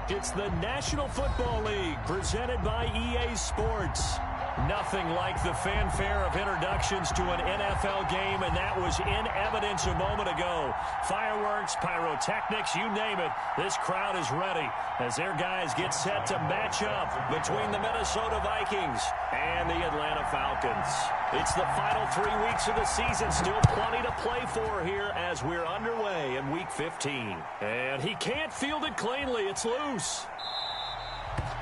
It's the National Football League presented by EA Sports. Nothing like the fanfare of introductions to an NFL game, and that was in evidence a moment ago. Fireworks, pyrotechnics, you name it. This crowd is ready as their guys get set to match up between the Minnesota Vikings and the Atlanta Falcons. It's the final 3 weeks of the season. Still plenty to play for here as we're underway in Week 15. And he can't field it cleanly. It's loose.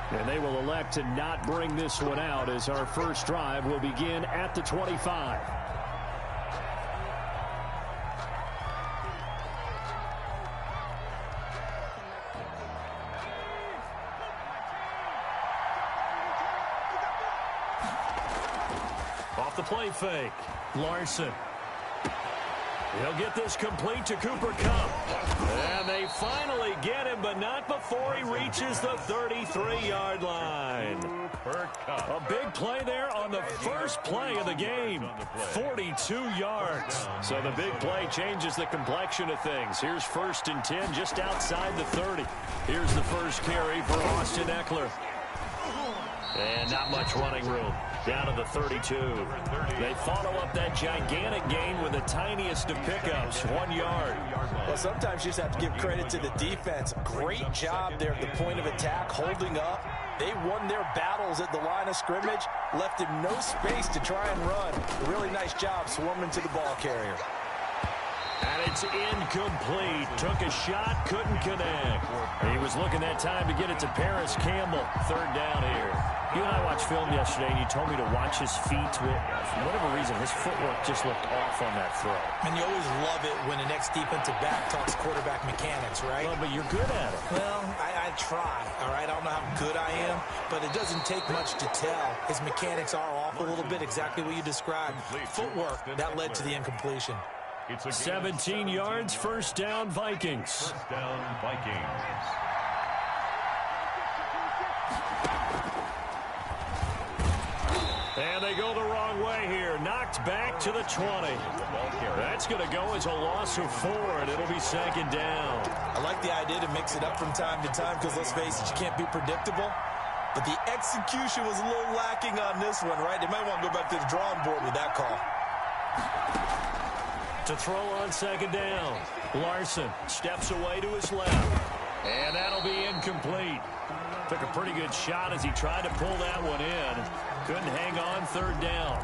And they will elect to not bring this one out as our first drive will begin at the 25. Off the play fake. Larson. He'll get this complete to Cooper Kupp. And they finally get him, but not before he reaches the 33-yard line. A big play there on the first play of the game. 42 yards. So the big play changes the complexion of things. Here's 1st and 10 just outside the 30. Here's the first carry for Austin Ekeler. And not much running room. Down to the 32. They follow up that gigantic gain with the tiniest of pickups, 1 yard. Well, sometimes you just have to give credit to the defense. Great job there at the point of attack, holding up. They won their battles at the line of scrimmage, left him no space to try and run. Really nice job swarming to the ball carrier. And it's incomplete. Took a shot, couldn't connect. He was looking that time to get it to Paris Campbell. 3rd down here. You and I watched film yesterday, and you told me to watch his feet. For whatever reason, his footwork just looked off on that throw. And you always love it when the next defensive back talks quarterback mechanics, right? Well, but you're good at it. Well, I try, all right? I don't know how good I am, but it doesn't take much to tell. His mechanics are off a little bit, exactly what you described. Footwork, that led to the incompletion. 17 yards, 1st down, Vikings. 1st down, Vikings. And they go the wrong way here. Knocked back to the 20. That's going to go as a loss of 4, and it'll be 2nd down. I like the idea to mix it up from time to time because, let's face it, you can't be predictable. But the execution was a little lacking on this one, right? They might want to go back to the drawing board with that call. To throw on 2nd down. Larson steps away to his left. And that'll be incomplete. Took a pretty good shot as he tried to pull that one in. Couldn't hang on 3rd down.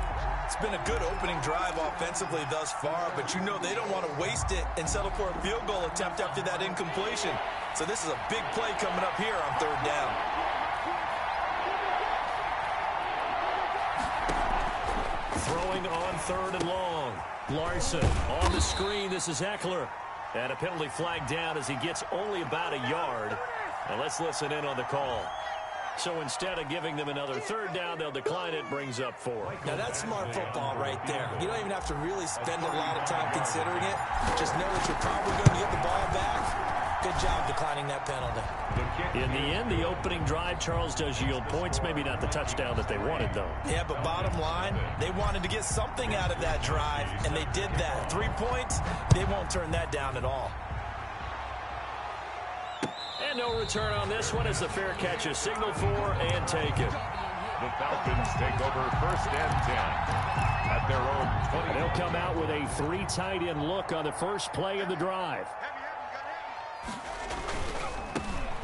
It's been a good opening drive offensively thus far, but you know they don't want to waste it and settle for a field goal attempt after that incompletion. So this is a big play coming up here on 3rd down. Throwing on 3rd and long. Larson on the screen. This is Ekeler. And a penalty flag down as he gets only about a yard. And let's listen in on the call. So instead of giving them another 3rd down, they'll decline it. Brings up 4. Now that's smart football right there. You don't even have to really spend a lot of time considering it. Just know that you're probably going to get the ball back. Good job declining that penalty. In the end, the opening drive, Charles, does yield points. Maybe not the touchdown that they wanted, though. Yeah, but bottom line, they wanted to get something out of that drive, and they did that. 3 points, they won't turn that down at all. And no return on this one as the fair catch is signaled for and taken. The Falcons take over 1st and 10 at their own 20. And they'll come out with a 3 tight end look on the first play of the drive.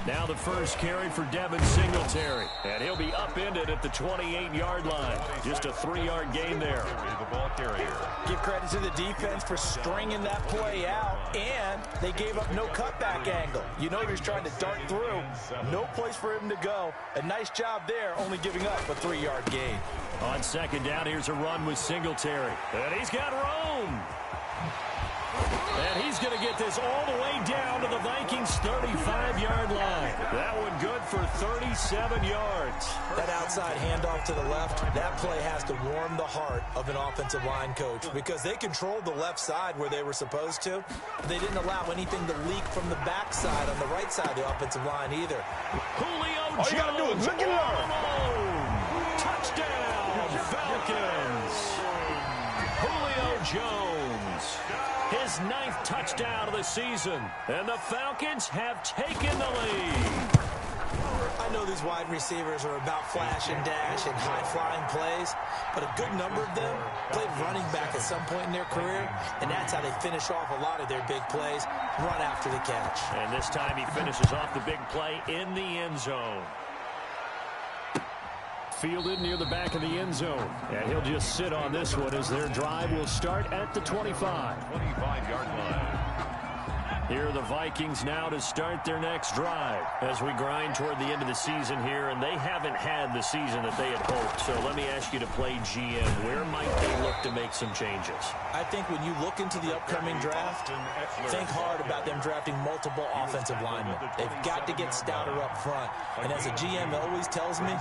Now the first carry for Devin Singletary. And he'll be upended at the 28-yard line. Just a 3-yard gain there. The ball carrier. Give credit to the defense for stringing that play out, and they gave up no cutback angle. You know he was trying to dart through. No place for him to go. A nice job there, only giving up a 3-yard gain. On 2nd down, here's a run with Singletary. And he's got room. And he's going to get this all the way down to the Vikings' 35-yard line. That one good for 37 yards. That outside handoff to the left, that play has to warm the heart of an offensive line coach because they controlled the left side where they were supposed to. They didn't allow anything to leak from the backside on the right side of the offensive line either. Julio All Jones. you got to do is look and learn. Touchdown, Falcons. Julio Jones. His 9th touchdown of the season. And the Falcons have taken the lead. I know these wide receivers are about flash and dash and high-flying plays, but a good number of them played running back at some point in their career, and that's how they finish off a lot of their big plays, run after the catch. And this time he finishes off the big play in the end zone. Fielded near the back of the end zone. And he'll just sit on this one as their drive will start at the 25. 25-yard line. Here are the Vikings now to start their next drive as we grind toward the end of the season here, and they haven't had the season that they had hoped. So let me ask you to play GM. Where might they look to make some changes? I think when you look into the upcoming draft, think hard about them drafting multiple offensive linemen. They've got to get stouter up front. And as a GM always tells me,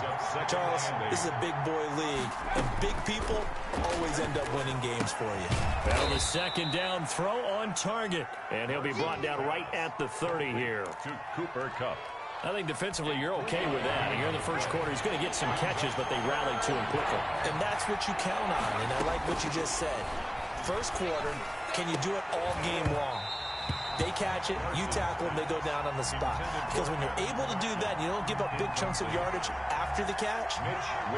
Charles, this is a big boy league, and big people always end up winning games for you. Well, the second down throw on target, and he'll be brought down right at the 30 here. To Cooper Kupp. I think defensively you're okay with that. Here in the first quarter, he's going to get some catches, but they rallied to him quickly. And that's what you count on, and I like what you just said. First quarter, can you do it all game long? They catch it, you tackle them, they go down on the spot. Because when you're able to do that, and you don't give up big chunks of yardage after the catch,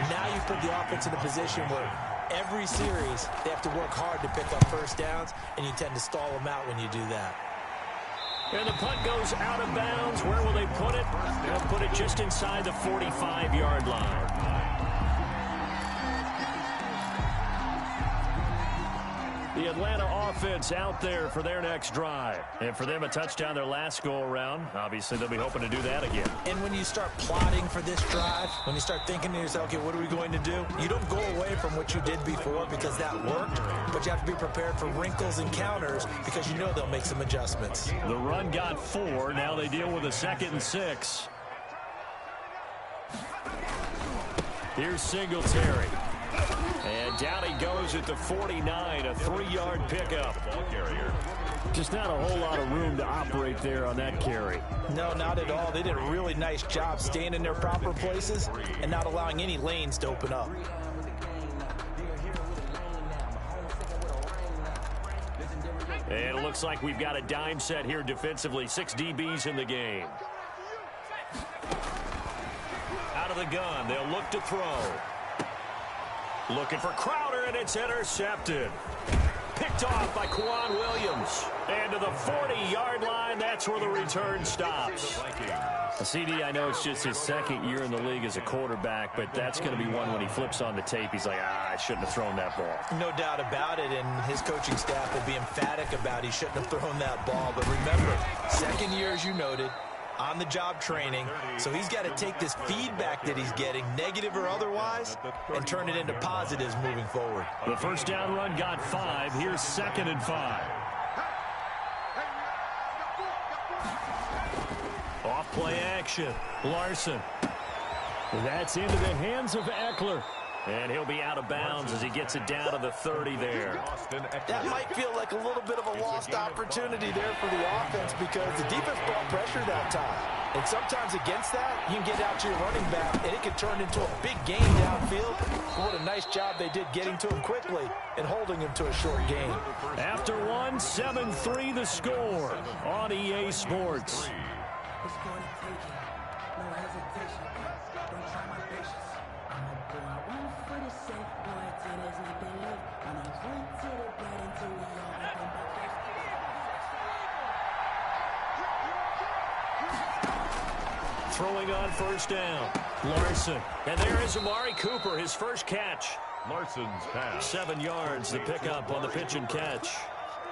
now you put the offense in a position where every series they have to work hard to pick up first downs, and you tend to stall them out when you do that. And the punt goes out of bounds. Where will they put it? They'll put it just inside the 45-yard line. The Atlanta offense out there for their next drive. And for them, a touchdown their last go-around. Obviously, they'll be hoping to do that again. And when you start plotting for this drive, when you start thinking to yourself, okay, what are we going to do? You don't go away from what you did before because that worked, but you have to be prepared for wrinkles and counters because you know they'll make some adjustments. The run got 4. Now they deal with a 2nd and 6. Here's Singletary. And down he goes at the 49, a 3-yard pickup. Ball carrier. Just not a whole lot of room to operate there on that carry. No, not at all. They did a really nice job staying in their proper places and not allowing any lanes to open up. And it looks like we've got a dime set here defensively. 6 DBs in the game. Out of the gun, they'll look to throw. Looking for Crowder, and it's intercepted. Picked off by Kwan Williams. And to the 40-yard line, that's where the return stops. CD, I know it's just his 2nd year in the league as a quarterback, but that's going to be one when he flips on the tape. He's like, I shouldn't have thrown that ball. No doubt about it, and his coaching staff will be emphatic about he shouldn't have thrown that ball. But remember, 2nd year, as you noted, on-the-job training, so he's got to take this feedback that he's getting, negative or otherwise, and turn it into positives moving forward. The first down run got 5. Here's 2nd and 5. Off play action. Larson. That's into the hands of Eckler. And he'll be out of bounds as he gets it down to the 30 there. That might feel like a little bit of a lost opportunity there for the offense because the defense brought pressure that time. And sometimes against that, you can get out to your running back, and it can turn into a big game downfield. What a nice job they did getting to him quickly and holding him to a short game. After 1, 7-3 the score on EA Sports. Throwing on first down. Larson. And there is Amari Cooper, his first catch. Larson's pass. 7 yards, the pickup on the pitch and catch.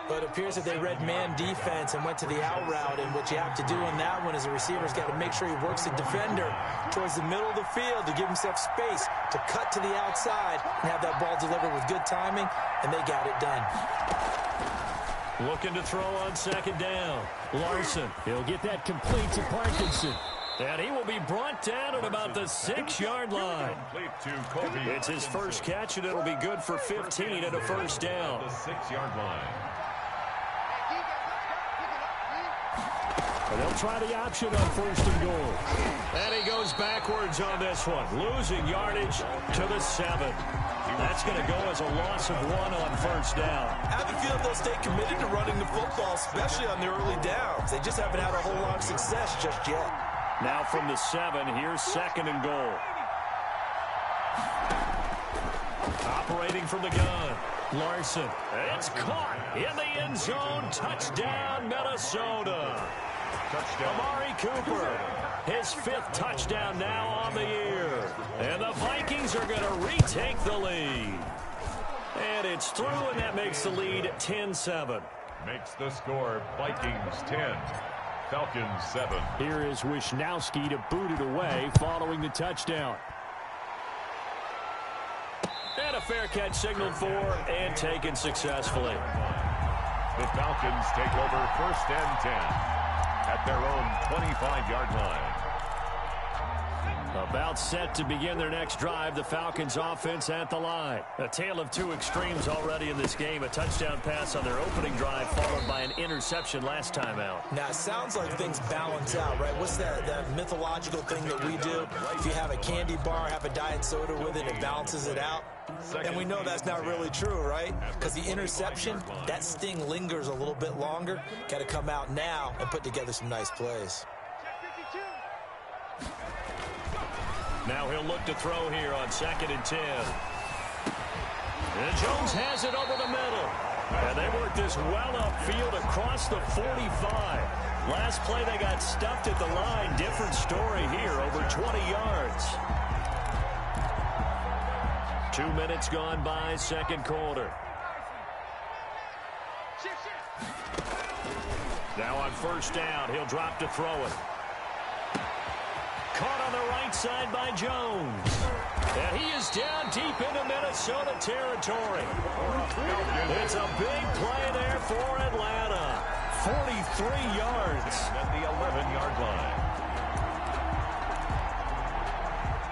But it appears that they read man defense and went to the out route, and what you have to do on that one is the receiver's got to make sure he works the defender towards the middle of the field to give himself space to cut to the outside and have that ball delivered with good timing, and they got it done. Looking to throw on 2nd down. Larson, he'll get that complete to Parkinson. And he will be brought down at about the 6-yard line. It's his first catch, and it'll be good for 15 and a first down. The 6-yard line. And they'll try the option on 1st and goal. And he goes backwards on this one, losing yardage to the 7. That's going to go as a loss of 1 on 1st down. I have a feeling they'll stay committed to running the football, especially on the early downs. They just haven't had a whole lot of success just yet. Now from the 7, here's 2nd and goal. Operating from the gun, Larson. It's caught in the end zone. Touchdown, Minnesota. Touchdown. Amari Cooper, his 5th touchdown now on the year. And the Vikings are going to retake the lead. And it's through, and that makes the lead 10-7. Makes the score Vikings 10, Falcons 7. Here is Wisnowski to boot it away following the touchdown. And a fair catch signaled for and taken successfully. The Falcons take over 1st and 10 at their own 25-yard line. About set to begin their next drive, the Falcons offense at the line. A tale of two extremes already in this game. A touchdown pass on their opening drive followed by an interception last time out. Now, it sounds like things balance out, right? What's that mythological thing that we do? If you have a candy bar, have a diet soda with it, it balances it out. And we know that's not really true, right? Because the interception, that sting lingers a little bit longer. Got to come out now and put together some nice plays. Now he'll look to throw here on 2nd and 10. And Jones has it over the middle. And they work this well upfield across the 45. Last play they got stuffed at the line. Different story here, over 20 yards. 2 minutes gone by, 2nd quarter. Now on 1st down, he'll drop to throw it. Caught on the right side by Jones. And he is down deep into Minnesota territory. It's a big play there for Atlanta. 43 yards. At the 11-yard line.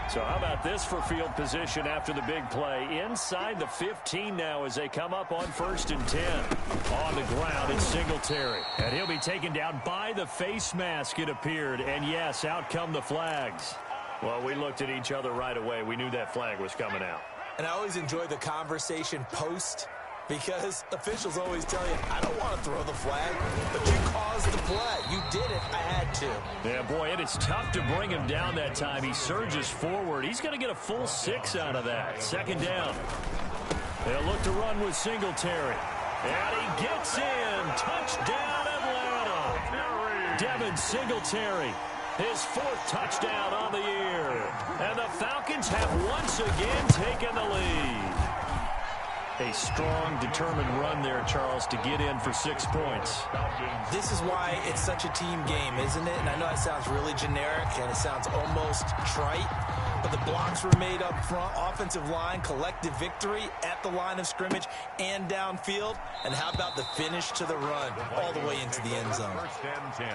So how about this for field position after the big play? Inside the 15 now as they come up on 1st and 10. On the ground, it's Singletary. And he'll be taken down by the face mask, it appeared. And yes, out come the flags. Well, we looked at each other right away. We knew that flag was coming out. And I always enjoy the conversation post, because officials always tell you, I don't want to throw the flag, but you caused the play. You did it. I had to. Yeah, boy, it is tough to bring him down that time. He surges forward. He's going to get a full 6 out of that. 2nd down. They'll look to run with Singletary. And he gets in. Touchdown, Atlanta. Devin Singletary, his 4th touchdown on the year. And the Falcons have once again taken the lead. A strong, determined run there, Charles, to get in for 6 points. This is why it's such a team game, isn't it? And I know it sounds really generic and it sounds almost trite, but the blocks were made up front, offensive line, collective victory at the line of scrimmage and downfield. And how about the finish to the run all the way into the end zone? 1st and 10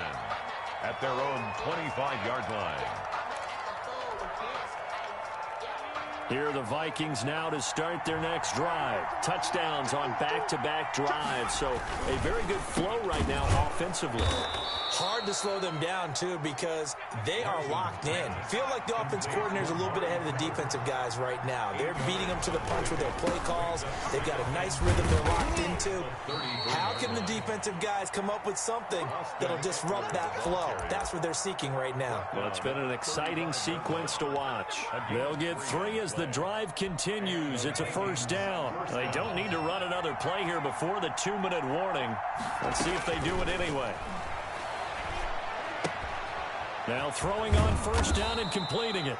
at their own 25-yard line. Here are the Vikings now to start their next drive. Touchdowns on back-to-back drives, so a very good flow right now offensively. Hard to slow them down, too, because they are locked in. Feel like the offense coordinator is a little bit ahead of the defensive guys right now. They're beating them to the punch with their play calls. They've got a nice rhythm they're locked into. How can the defensive guys come up with something that'll disrupt that flow? That's what they're seeking right now. Well, it's been an exciting sequence to watch. They'll get 3 as the drive continues. It's a 1st down. They don't need to run another play here before the 2-minute warning. Let's see if they do it anyway. Now throwing on 1st down and completing it.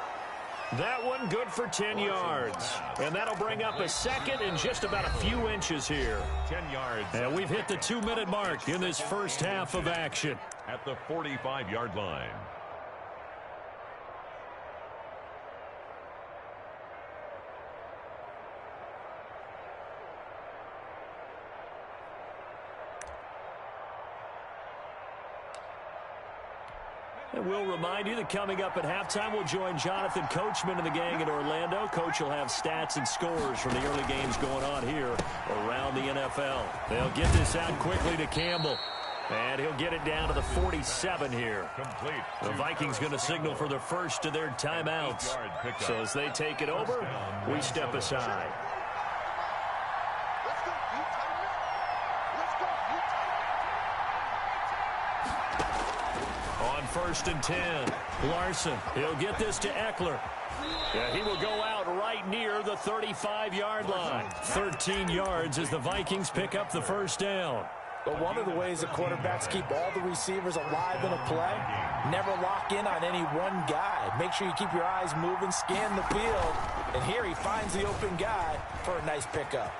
That one good for 10 yards. And that'll bring up a 2nd and just about a few inches here. 10 yards. And we've hit the 2-minute mark in this first half of action. At the 45-yard line. And we'll remind you that coming up at halftime, we'll join Jonathan Coachman and the gang in Orlando. Coach will have stats and scores from the early games going on here around the NFL. They'll get this out quickly to Campbell. And he'll get it down to the 47 here. Complete. The Vikings going to signal for the first of their timeouts. So as they take it over, we step aside. On on 1st and 10. Larson, he'll get this to Eckler. Yeah, he will go out right near the 35-yard line. 13 yards as the Vikings pick up the first down. But one of the ways that quarterbacks keep all the receivers alive in a play, never lock in on any one guy. Make sure you keep your eyes moving, scan the field. And here he finds the open guy for a nice pickup.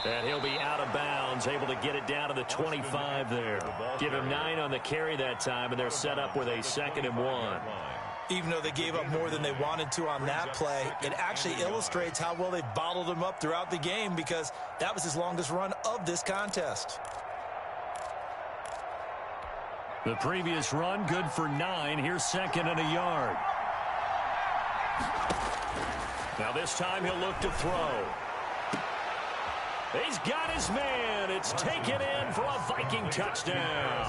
And he'll be out of bounds, able to get it down to the 25 there. Give him 9 on the carry that time, and they're set up with a 2nd and 1. Even though they gave up more than they wanted to on that play, it actually illustrates how well they bottled him up throughout the game, because that was his longest run of this contest. The previous run, good for 9. Here's 2nd and a yard. Now this time he'll look to throw. He's got his man. It's taken in for a Viking touchdown.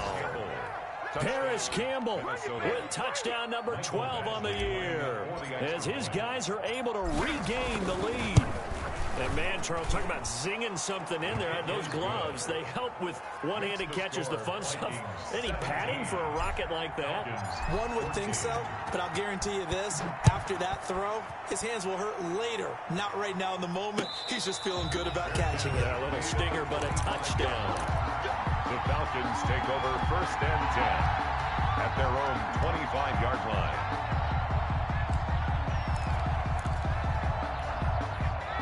Paris Campbell with touchdown number 12 on the year, as his guys are able to regain the lead. And man, Charles, talking about zinging something in there. Those gloves, they help with one-handed catches, the fun stuff. Any padding for a rocket like that? One would think so, but I'll guarantee you this. After that throw, his hands will hurt later. Not right now in the moment. He's just feeling good about catching it. Yeah, a little stinger, but a touchdown. The Falcons take over 1st and 10 at their own 25-yard line.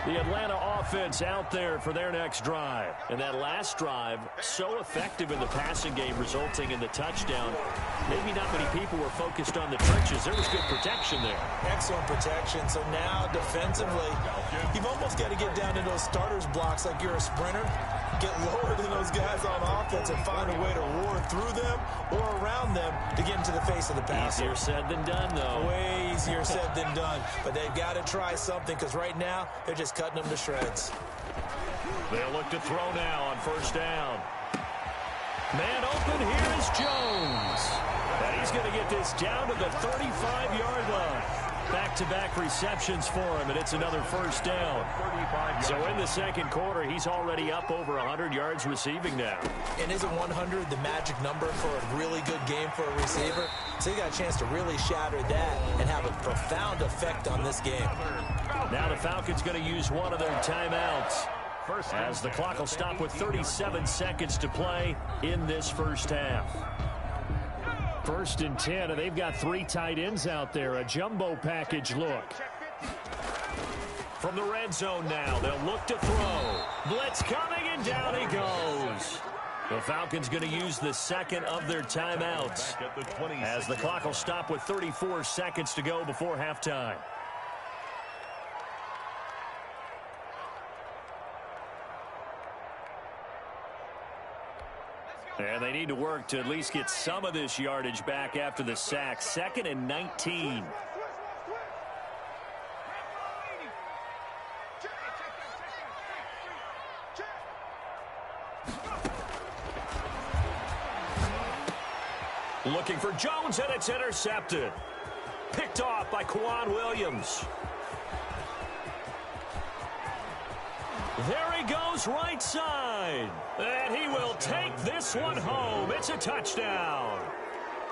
The Atlanta offense out there for their next drive. And that last drive, so effective in the passing game, resulting in the touchdown. Maybe not many people were focused on the trenches. There was good protection there. Excellent protection. So now, defensively, you've almost got to get down to those starters blocks like you're a sprinter. Get lower than those guys on offense and find a way to roar through them or around them to get into the face of the passer. Easier said than done, though. Way easier said than done. But they've got to try something, because right now they're just cutting them to shreds. They'll look to throw now on 1st down. Man open, here is Jones. And he's going to get this down to the 35-yard line. Back-to-back receptions for him, and it's another 1st down. So in the 2nd quarter, he's already up over 100 yards receiving now. And isn't 100 the magic number for a really good game for a receiver? So he got a chance to really shatter that and have a profound effect on this game. Now the Falcons going to use one of their timeouts, as the clock will stop with 37 seconds to play in this first half. 1st and 10, and they've got 3 tight ends out there. A jumbo package look. From the red zone now, they'll look to throw. Blitz coming, and down he goes. The Falcons going to use the 2nd of their timeouts, as the clock will stop with 34 seconds to go before halftime. And they need to work to at least get some of this yardage back after the sack. 2nd and 19. Looking for Jones, and it's intercepted. Picked off by Kwan Williams. There he goes, right side. And he will take this one home. It's a touchdown.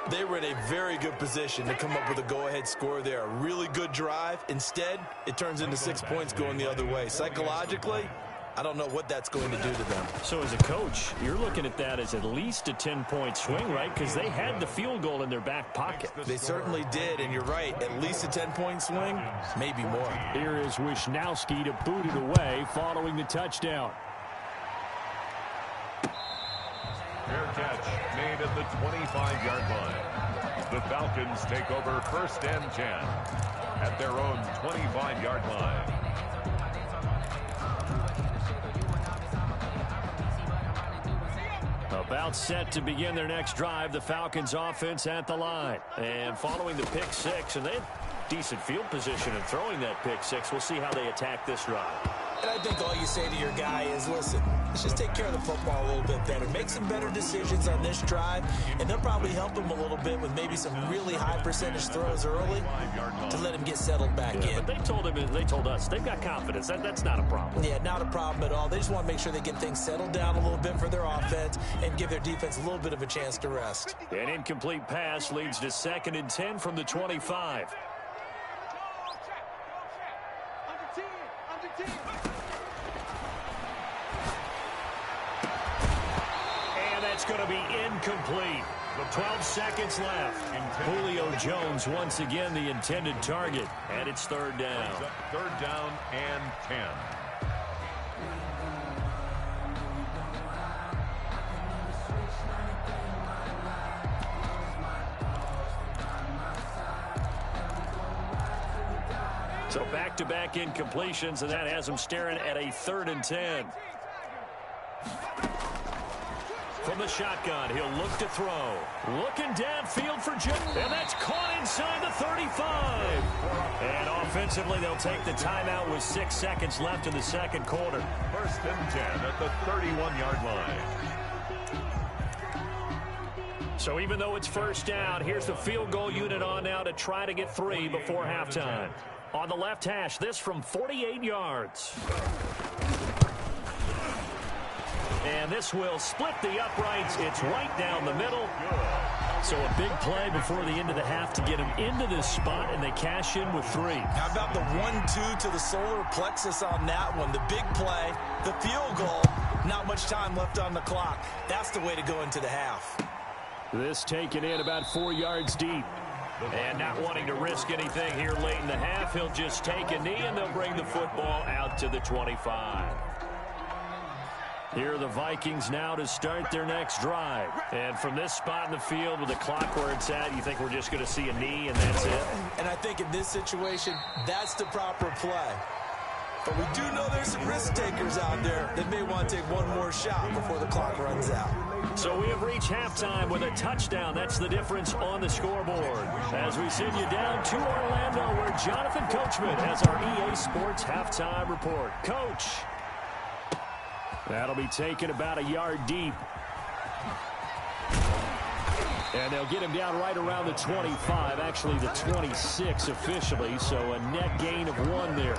They were in a very good position to come up with a go-ahead score there. A really good drive. Instead, it turns into 6 points going the other way. Psychologically, I don't know what that's going to do to them. So as a coach, you're looking at that as at least a 10-point swing, right? Because they had the field goal in their back pocket. They certainly did, and you're right. At least a 10-point swing, maybe more. Here is Wisnowski to boot it away following the touchdown. Fair catch made at the 25-yard line. The Falcons take over 1st and 10 at their own 25-yard line. About set to begin their next drive, the Falcons offense at the line. And following the pick 6, and they have decent field position in throwing that pick 6. We'll see how they attack this drive. And I think all you say to your guy is, listen, let's just take care of the football a little bit better. Make some better decisions on this drive, and they'll probably help him a little bit with maybe some really high percentage throws early to let him get settled back in. But they told us they've got confidence. That's not a problem. Yeah, not a problem at all. They just want to make sure they get things settled down a little bit for their offense and give their defense a little bit of a chance to rest. An incomplete pass leads to 2nd and 10 from the 25. And that's going to be incomplete. 12 seconds left. Julio Jones once again the intended target, and it's 3rd down. 3rd down and 10. So back-to-back incompletions, and that has him staring at a 3rd and 10. From the shotgun, he'll look to throw. Looking downfield for Jim, and that's caught inside the 35. And offensively, they'll take the timeout with 6 seconds left in the 2nd quarter. 1st and 10 at the 31-yard line. So even though it's 1st down, here's the field goal unit on now to try to get 3 before halftime. On the left hash, this from 48 yards. And this will split the uprights. It's right down the middle. So a big play before the end of the half to get him into this spot, and they cash in with 3. How about the 1-2 to the solar plexus on that one? The big play, the field goal, not much time left on the clock. That's the way to go into the half. This taken in about 4 yards deep. And not wanting to risk anything here late in the half, he'll just take a knee, and they'll bring the football out to the 25. Here are the Vikings now to start their next drive. And from this spot in the field with the clock where it's at, you think we're just going to see a knee and that's it? And I think in this situation, that's the proper play. But we do know there's some risk takers out there that may want to take one more shot before the clock runs out. So we have reached halftime with a touchdown. That's the difference on the scoreboard. As we send you down to Orlando, where Jonathan Coachman has our EA Sports halftime report. Coach. That'll be taken about a yard deep. And they'll get him down right around the 25, actually the 26 officially, so a net gain of 1 there.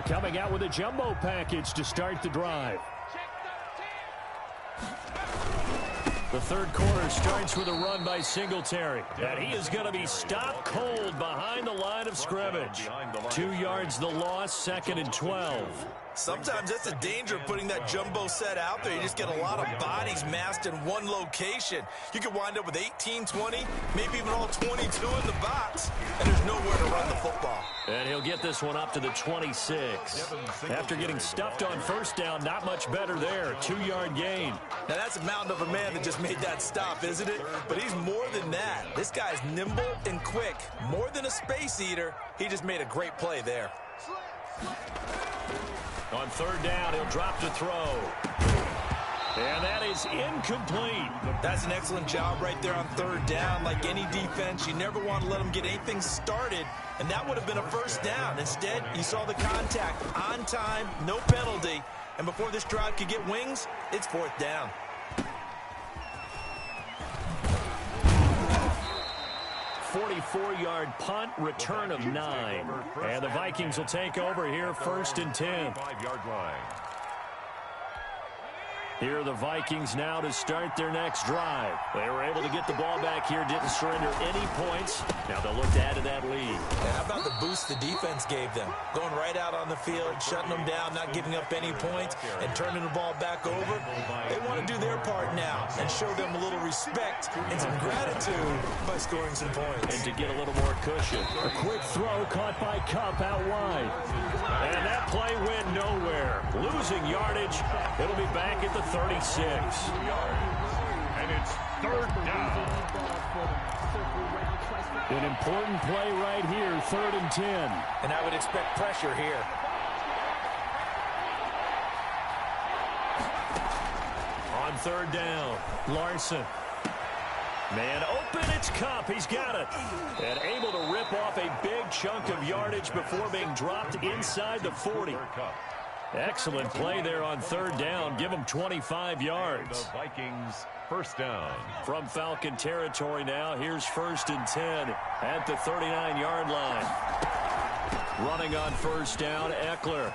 Coming out with a jumbo package to start the drive. The 3rd quarter starts with a run by Singletary. And he is going to be stopped cold behind the line of scrimmage. 2 yards the loss, 2nd and 12. Sometimes that's the danger of putting that jumbo set out there. You just get a lot of bodies massed in one location. You could wind up with 18, 20, maybe even all 22 in the box, and there's nowhere to run the football. And he'll get this one up to the 26. After getting stuffed on 1st down, not much better there. 2-yard gain. Now that's a mountain of a man that just made that stop, isn't it? But he's more than that. This guy's nimble and quick. More than a space eater, he just made a great play there. On 3rd down, he'll drop to throw. And that is incomplete. That's an excellent job right there on 3rd down. Like any defense, you never want to let them get anything started, and that would have been a 1st down. Instead, you saw the contact on time, no penalty, and before this drive could get wings, it's 4th down. A 44-yard punt, return of 9. And the Vikings will take over here, 1st and 10. 5-yard line. Here are the Vikings now to start their next drive. They were able to get the ball back here, didn't surrender any points. Now they'll look to add to that lead. And how about the boost the defense gave them? Going right out on the field, shutting them down, not giving up any points, and turning the ball back over. They want to do their part now and show them a little respect and some gratitude by scoring some points. And to get a little more cushion. A quick throw caught by Kupp out wide. And that play went nowhere. Losing yardage. It'll be back at the 36. And it's 3rd down. An important play right here, 3rd and 10. And I would expect pressure here. On 3rd down, Larson. Man open, it's Kupp. He's got it. And able to rip off a big chunk of yardage before being dropped inside the 40. Excellent play there on third down. Give them 25 yards. The Vikings first down. From Falcon territory now, here's 1st and 10 at the 39-yard line. Running on first down, Eckler.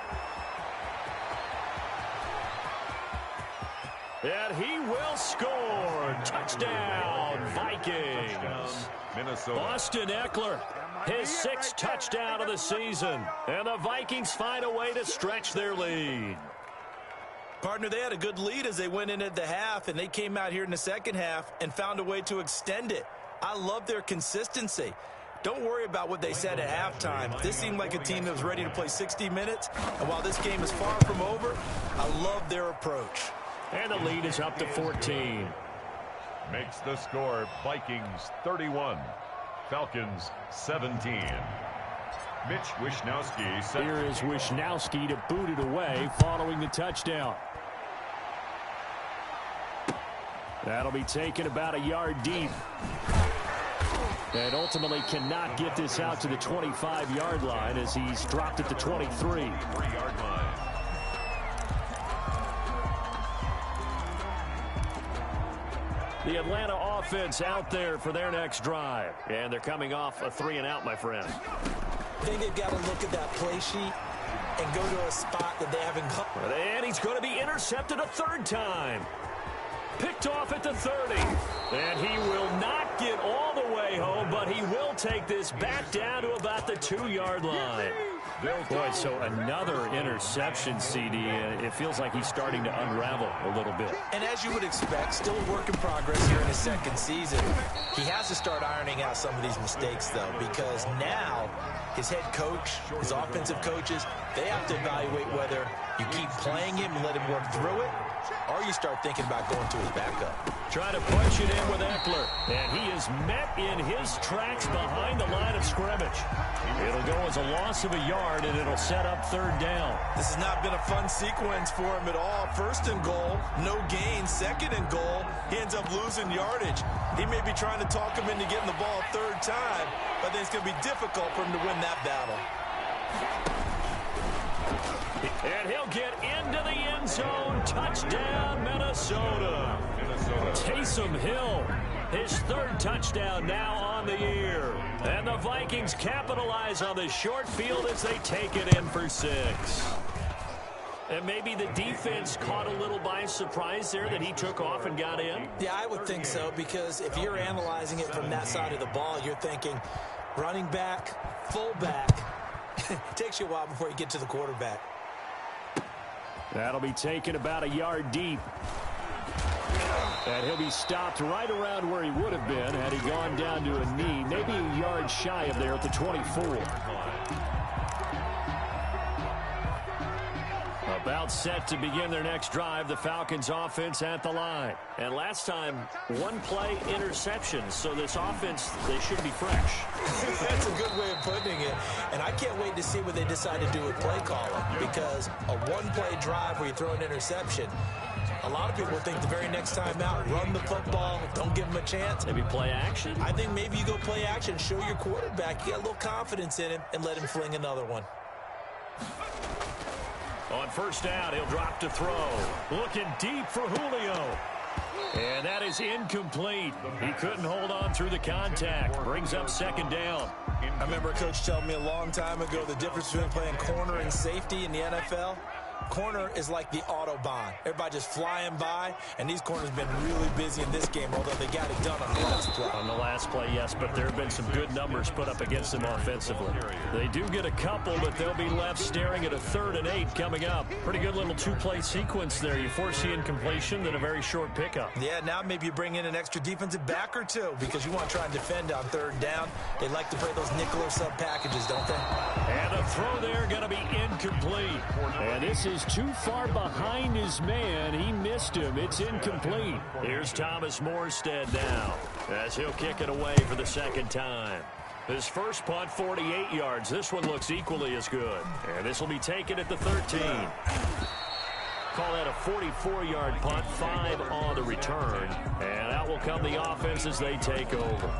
And he will score. Touchdown, Vikings. Touchdown, Minnesota. Austin Eckler, his 6th touchdown of the season. And the Vikings find a way to stretch their lead. Partner, they had a good lead as they went in at the half, and they came out here in the second half and found a way to extend it. I love their consistency. Don't worry about what they said at halftime. This seemed like a team that was ready to play 60 minutes. And while this game is far from over, I love their approach. And the lead is up to 14. Makes the score Vikings 31, Falcons 17. Mitch Wishnowsky. Here is Wishnowsky to boot it away following the touchdown. That'll be taken about a yard deep. And ultimately cannot get this out to the 25-yard line as he's dropped at the 23. 3-yard line. The Atlanta offense out there for their next drive. And they're coming off a 3-and-out, my friend. I think they've got to look at that play sheet and go to a spot that they haven't covered. And he's going to be intercepted a 3rd time. Picked off at the 30. And he will not get all the way home, but he will take this back down to about the 2-yard line. Boy, so another interception, CD. It feels like he's starting to unravel a little bit. And as you would expect, still a work in progress here in his 2nd season. He has to start ironing out some of these mistakes, though, because now his head coach, his offensive coaches, they have to evaluate whether you keep playing him and let him work through it, or you start thinking about going to his backup. Trying to punch it in with Eckler. And he is met in his tracks behind the line of scrimmage. It'll go as a loss of a yard, and it'll set up 3rd down. This has not been a fun sequence for him at all. 1st and goal, no gain. 2nd and goal, he ends up losing yardage. He may be trying to talk him into getting the ball 3rd time, but then it's going to be difficult for him to win that battle. And he'll get into the end zone. Touchdown, Minnesota. Taysom Hill, his 3rd touchdown now on the year. And the Vikings capitalize on the short field as they take it in for 6. And maybe the defense caught a little by surprise there that he took off and got in? Yeah, I would think so, because if you're analyzing it from that side of the ball, you're thinking running back, fullback. It takes you a while before you get to the quarterback. That'll be taken about a yard deep. And he'll be stopped right around where he would have been had he gone down to a knee, maybe a yard shy of there at the 24. About set to begin their next drive, the Falcons offense at the line. And last time, 1-play interception, so this offense, they should be fresh. That's a good way of putting it. And I can't wait to see what they decide to do with play calling, because a 1-play drive where you throw an interception, a lot of people think the very next time out, run the football, don't give them a chance. Maybe play action? I think maybe you go play action, show your quarterback you got a little confidence in him, and let him fling another one. On first down, he'll drop to throw. Looking deep for Julio. And that is incomplete. He couldn't hold on through the contact. Brings up 2nd down. I remember a coach telling me a long time ago the difference between playing corner and safety in the NFL. Corner is like the Autobahn. Everybody just flying by, and these corners have been really busy in this game, although they got it done on the last play. On the last play, yes, but there have been some good numbers put up against them offensively. They do get a couple, but they'll be left staring at a 3rd and 8 coming up. Pretty good little 2-play sequence there. You force the incompletion, then a very short pickup. Yeah, now maybe you bring in an extra defensive back or two because you want to try and defend on 3rd down. They like to play those nickel or sub packages, don't they? And a throw there going to be incomplete. And this is too far behind his man. He missed him. It's incomplete. Here's Thomas Morstead now as he'll kick it away for the 2nd time. His first punt, 48 yards. This one looks equally as good. And this will be taken at the 13. Call that a 44-yard punt, 5 on the return. And out will come the offense as they take over.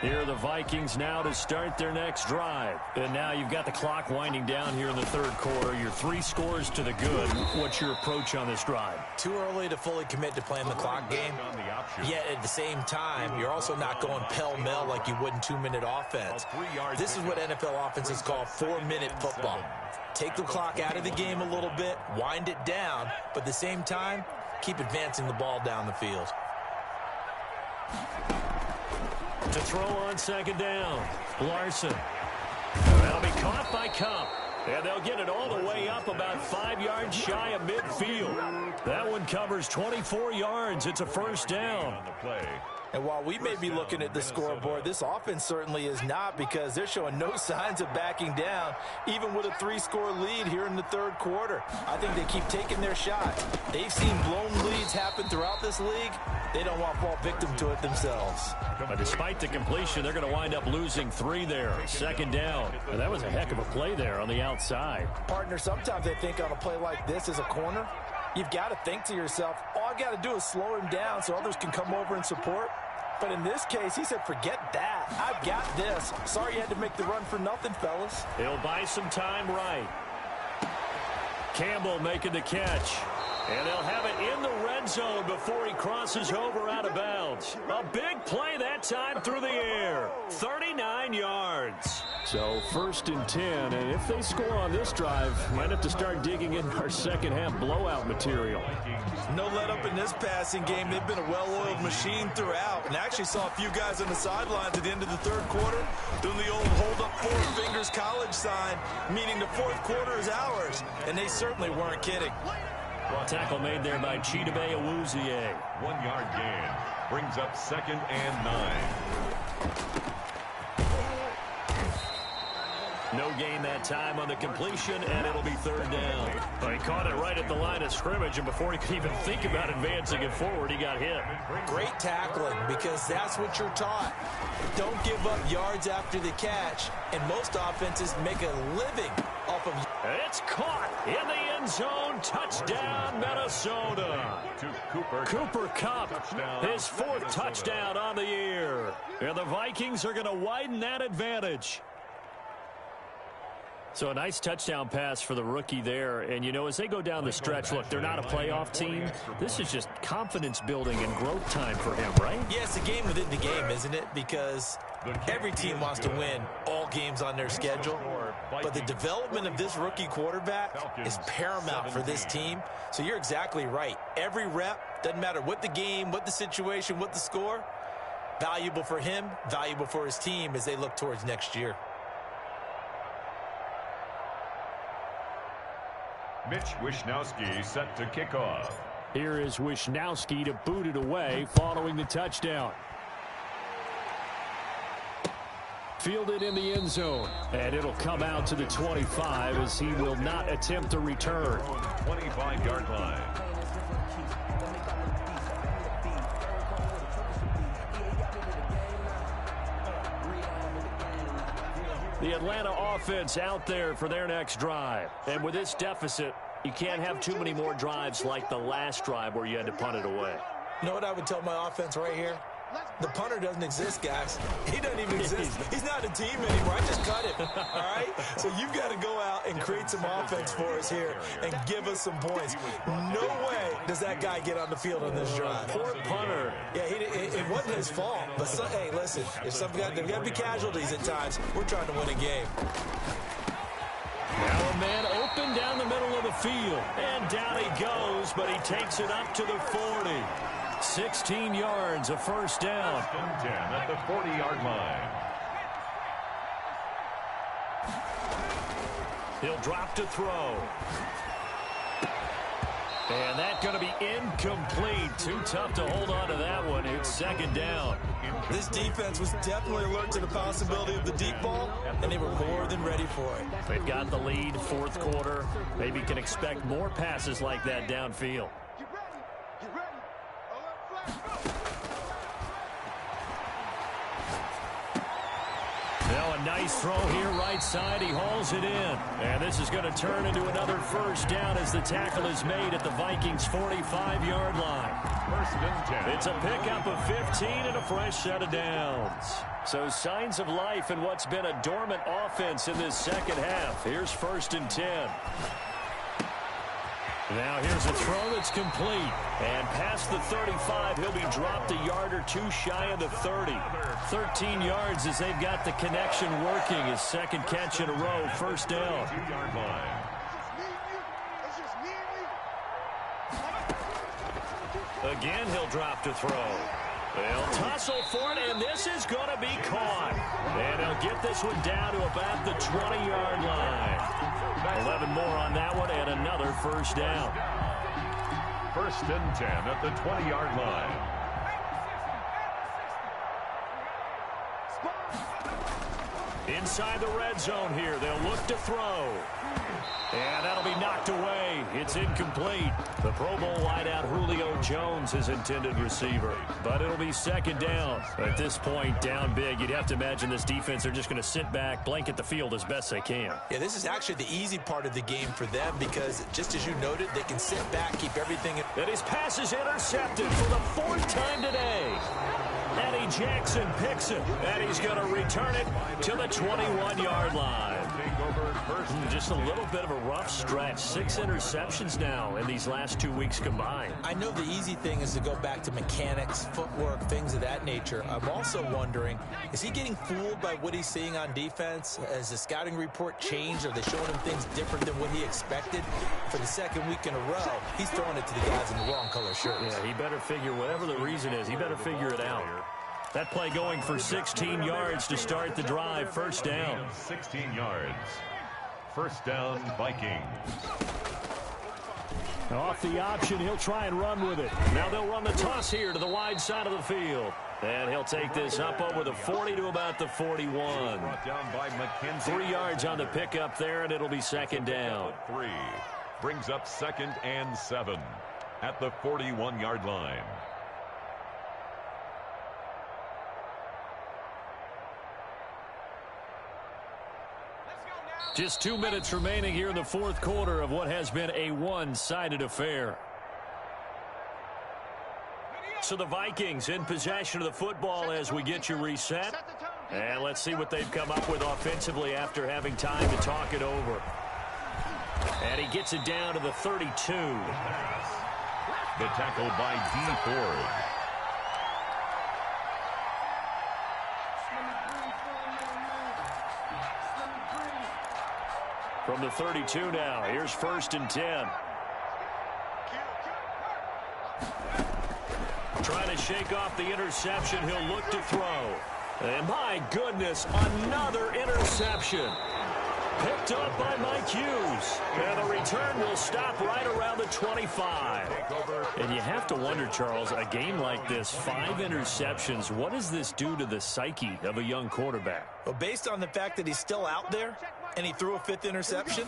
Here are the Vikings now to start their next drive. And now you've got the clock winding down here in the third quarter. Your 3 scores to the good. What's your approach on this drive? Too early to fully commit to playing the clock game. Yet at the same time, you're also not going pell-mell like you would in 2-minute offense. This is what NFL offenses call 4-minute football. Take the clock out of the game a little bit, wind it down, but at the same time, keep advancing the ball down the field. To throw on second down, Larson. That'll be caught by Kupp. And they'll get it all the way up about 5 yards shy of midfield. That one covers 24 yards. It's a first down. On the play. And while we may be looking at the scoreboard, this offense certainly is not, because they're showing no signs of backing down, even with a 3-score lead here in the third quarter. I think they keep taking their shots. They've seen blown leads happen throughout this league. They don't want to fall victim to it themselves. But despite the completion, they're going to wind up losing 3 there. Second down. And that was a heck of a play there on the outside. Partner, sometimes I think on a play like this as a corner, you've got to think to yourself, all I've got to do is slow him down so others can come over and support. But in this case, he said, forget that. I've got this. Sorry you had to make the run for nothing, fellas. He'll buy some time right. Campbell making the catch. And they'll have it in the red zone before he crosses over out of bounds. A big play that time through the air. 39 yards. So 1st and 10, and if they score on this drive, might have to start digging in our second half blowout material. No let up in this passing game. They've been a well-oiled machine throughout, and actually saw a few guys on the sidelines at the end of the third quarter doing the old hold up 4 fingers college sign, meaning the fourth quarter is ours, and they certainly weren't kidding. Tackle made there by Chidobe Awuzie. 1-yard gain brings up 2nd and 9. No gain that time on the completion, and it'll be 3rd down. Well, he caught it right at the line of scrimmage, and before he could even think about advancing it forward, he got hit. Great tackling, because that's what you're taught. Don't give up yards after the catch, and most offenses make a living off of. It's caught in the end zone. Touchdown, Minnesota. To Cooper Kupp, his 4th touchdown on the year. And the Vikings are going to widen that advantage. So a nice touchdown pass for the rookie there. And, you know, as they go down the stretch, look, they're not a playoff team. This is just confidence building and growth time for him, right? Yeah, it's a game within the game, isn't it? Because every team wants to win all games on their schedule. But the development of this rookie quarterback is paramount for this team. So you're exactly right. Every rep, doesn't matter what the game, what the situation, what the score, valuable for him, valuable for his team as they look towards next year. Mitch Wishnowsky set to kick off. Here is Wishnowsky to boot it away following the touchdown. Fielded in the end zone, and it'll come out to the 25 as he will not attempt a return. 25-yard line. The Atlanta offense out there for their next drive. And with this deficit, you can't have too many more drives like the last drive where you had to punt it away. You know what I would tell my offense right here? The punter doesn't exist, guys. He doesn't even exist. He's not a team anymore. I just cut him, all right? So you've got to go out and create some offense for us here and give us some points. No way does that guy get on the field on this drive. Poor punter. Yeah, it wasn't his fault. But, hey, listen, if there's got to be casualties at times. We're trying to win a game. Now a man open down the middle of the field. And down he goes, but he takes it up to the 40. 16 yards, a first down. 10 at the 40-yard line. He'll drop to throw. And that's going to be incomplete. Too tough to hold on to that one. It's second down. This defense was definitely alert to the possibility of the deep ball, and they were more than ready for it. They've got the lead, fourth quarter. Maybe can expect more passes like that downfield. Now a nice Nice throw here right side. He hauls it in. And this is going to turn into another first down as the tackle is made at the Vikings' 45-yard line. First and 10. It's a pickup of 15 and a fresh set of downs. So signs of life in what's been a dormant offense in this second half. Here's first and 10. Now here's a throw that's complete. And past the 35, he'll be dropped a yard or two shy of the 30. 13 yards as they've got the connection working. His second catch in a row, first down. 2-yard line. Again, he'll drop to throw. They'll tussle for it, and this is going to be caught. And they'll get this one down to about the 20-yard line. 11 more on that one, and another first down. First and 10 at the 20-yard line. Inside the red zone here, they'll look to throw. And that'll be knocked away. It's incomplete. The Pro Bowl wideout Julio Jones is intended receiver. But it'll be second down. At this point, down big, you'd have to imagine this defense are just going to sit back, blanket the field as best they can. Yeah, this is actually the easy part of the game for them because, just as you noted, they can sit back, keep everything. And his pass is intercepted for the fourth time today. Eddie Jackson picks it, and he's going to return it to the 21-yard line. Just a little bit of a rough stretch. 6 interceptions now in these last 2 weeks combined. I know the easy thing is to go back to mechanics, footwork, things of that nature. I'm also wondering, is he getting fooled by what he's seeing on defense? Has the scouting report changed? Are they showing him things different than what he expected? For the second week in a row, he's throwing it to the guys in the wrong color shirts. Yeah, he better figure, whatever the reason is, he better figure it out. That play going for 16 yards to start the drive. First down. 16 yards. First down, Vikings. Off the option, he'll try and run with it. Now they'll run the toss here to the wide side of the field. And he'll take this up over the 40 to about the 41. Brought down by McKenzie. 3 yards on the pickup there, and it'll be second down. 3 brings up 2nd and 7 at the 41-yard line. Just 2 minutes remaining here in the fourth quarter of what has been a one-sided affair. So the Vikings in possession of the football as we get you reset. And let's see what they've come up with offensively after having time to talk it over. And he gets it down to the 32. The tackle by Dee Ford. From the 32 now, here's first and 10. Trying to shake off the interception, he'll look to throw. And my goodness, another interception. Picked up by Mike Hughes. And the return will stop right around the 25. And you have to wonder, Charles, a game like this, 5 interceptions, what does this do to the psyche of a young quarterback? Well, based on the fact that he's still out there and he threw a 5th interception,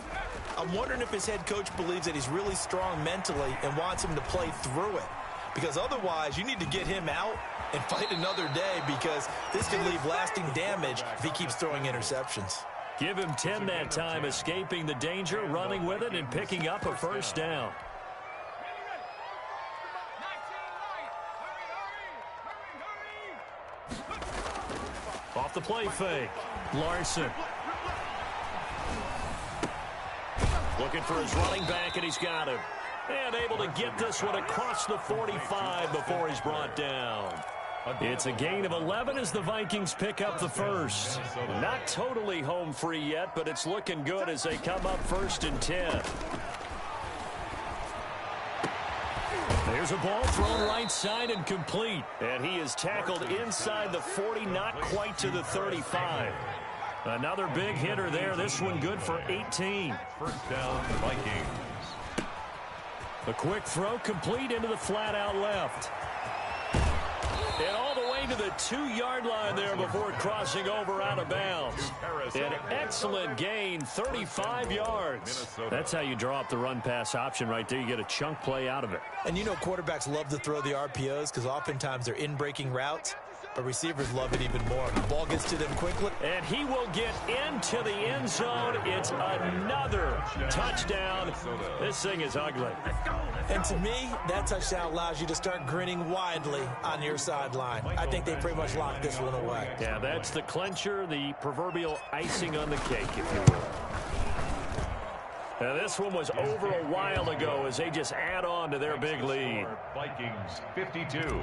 I'm wondering if his head coach believes that he's really strong mentally and wants him to play through it. Because otherwise, you need to get him out and fight another day because this could leave lasting damage if he keeps throwing interceptions. Give him 10 that time, escaping the danger, running with it, and picking up a first down. Off the play fake, Larson. Looking for his running back, and he's got him. And able to get this one across the 45 before he's brought down. It's a gain of 11 as the Vikings pick up the first. Not totally home free yet, but it's looking good as they come up first and 10. There's a ball thrown right side and complete. And he is tackled inside the 40, not quite to the 35. Another big hitter there. This one good for 18. First down, Vikings. A quick throw complete into the flat out left. And all the way to the 2-yard line there before crossing over out of bounds. An excellent gain, 35 yards. That's how you draw up the run-pass option right there. You get a chunk play out of it. And you know quarterbacks love to throw the RPOs because oftentimes they're in-breaking routes. but receivers love it even more. The ball gets to them quickly. And he will get into the end zone. It's another touchdown. This thing is ugly. And to me, that touchdown allows you to start grinning widely on your sideline. I think they pretty much locked this one away. Yeah, that's the clincher, the proverbial icing on the cake, if you will. Now, this one was over a while ago as they just add on to their big lead. Vikings 52,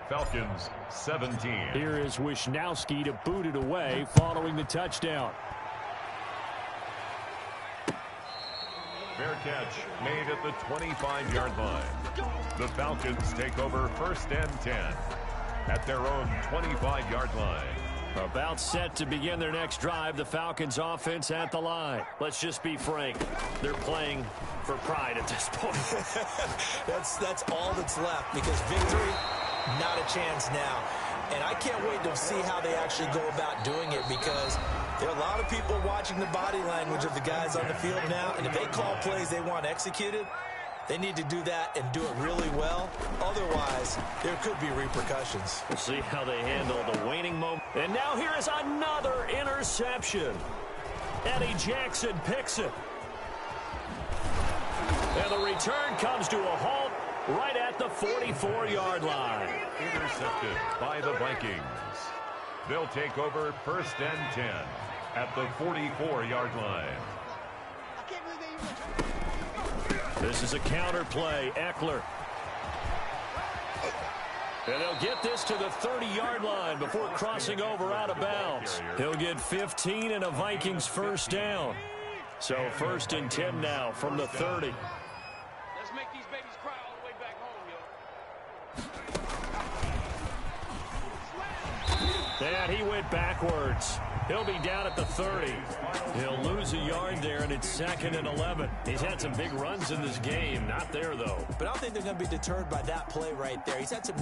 Falcons 17. Here is Wisnowski to boot it away following the touchdown. Fair catch made at the 25-yard line. The Falcons take over 1st and 10 at their own 25-yard line. About set to begin their next drive, the Falcons offense at the line. Let's just be frank. They're playing for pride at this point. That's all that's left, because victory, not a chance now. And I can't wait to see how they actually go about doing it, because there are a lot of people watching the body language of the guys on the field now, and if they call plays they want executed, they need to do that and do it really well. Otherwise, there could be repercussions. We'll see how they handle the waning moment. And now here is another interception. Eddie Jackson picks it. And the return comes to a halt right at the 44-yard line. Intercepted by the Vikings. They'll take over 1st and 10 at the 44-yard line. This is a counter play. Eckler. And they'll get this to the 30-yard line before crossing over out of bounds. He'll get 15 and a Vikings first down. So 1st and 10 now from the 30. Let's make these babies cry all the way back home, yo. And he went backwards. He'll be down at the 30. He'll lose a yard there, and it's 2nd and 11. He's had some big runs in this game. Not there, though. But I don't think they're going to be deterred by that play right there. He's had some